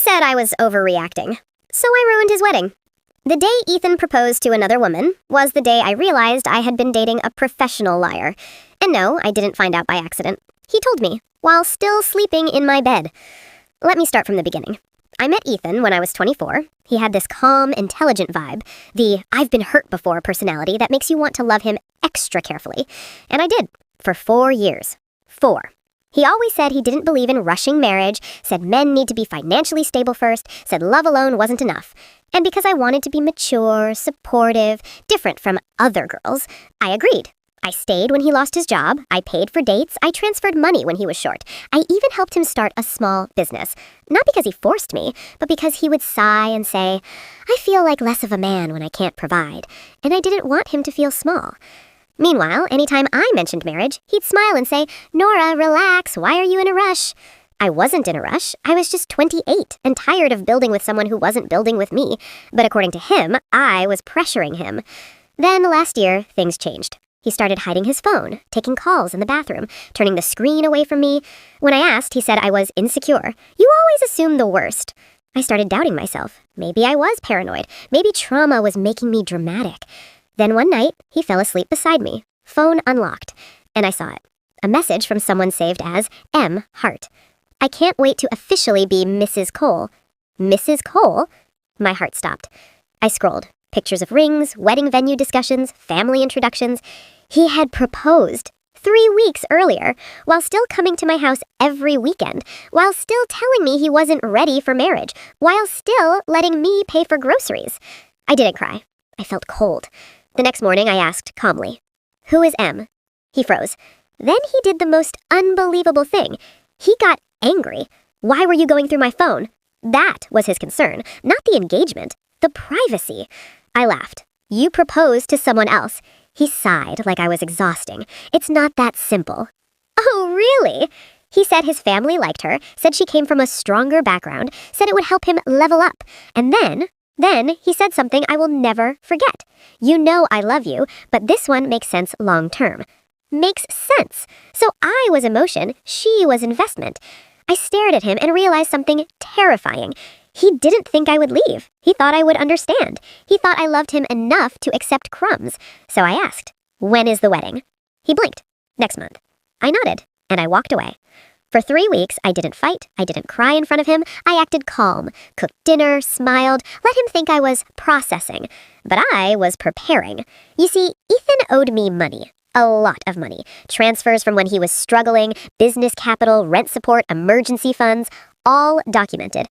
said I was overreacting, so I ruined his wedding. The day Ethan proposed to another woman was the day I realized I had been dating a professional liar. And no, I didn't find out by accident. He told me, while still sleeping in my bed. Let me start from the beginning. I met Ethan when I was 24. He had this calm, intelligent vibe, the I've been hurt before personality that makes you want to love him extra carefully. And I did, for 4 years. 4. He always said he didn't believe in rushing marriage, said men need to be financially stable first, said love alone wasn't enough. And because I wanted to be mature, supportive, different from other girls, I agreed. I stayed when he lost his job, I paid for dates, I transferred money when he was short. I even helped him start a small business. Not because he forced me, but because he would sigh and say, I feel like less of a man when I can't provide. And I didn't want him to feel small. Meanwhile, anytime I mentioned marriage, he'd smile and say, Nora, relax, why are you in a rush? I wasn't in a rush. I was just 28 and tired of building with someone who wasn't building with me. But according to him, I was pressuring him. Then last year, things changed. He started hiding his phone, taking calls in the bathroom, turning the screen away from me. When I asked, he said I was insecure. You always assume the worst. I started doubting myself. Maybe I was paranoid. Maybe trauma was making me dramatic. Then one night, he fell asleep beside me, phone unlocked, and I saw it. A message from someone saved as M. Hart. I can't wait to officially be Mrs. Cole. Mrs. Cole? My heart stopped. I scrolled. Pictures of rings, wedding venue discussions, family introductions. He had proposed 3 weeks earlier, while still coming to my house every weekend, while still telling me he wasn't ready for marriage, while still letting me pay for groceries. I didn't cry. I felt cold. The next morning I asked calmly, Who is M? He froze. Then he did the most unbelievable thing. He got angry. Why were you going through my phone? That was his concern, not the engagement, the privacy. I laughed. You proposed to someone else. He sighed like I was exhausting. It's not that simple. Oh, really? He said his family liked her, said she came from a stronger background, said it would help him level up. And then he said something I will never forget. You know I love you, but this one makes sense long term. Makes sense. So I was emotion, she was investment. I stared at him and realized something terrifying. He didn't think I would leave. He thought I would understand. He thought I loved him enough to accept crumbs. So I asked, When is the wedding? He blinked. Next month. I nodded, and I walked away. For 3 weeks, I didn't fight, I didn't cry in front of him, I acted calm, cooked dinner, smiled, let him think I was processing. But I was preparing. You see, Ethan owed me money. A lot of money. Transfers from when he was struggling, business capital, rent support, emergency funds, all documented.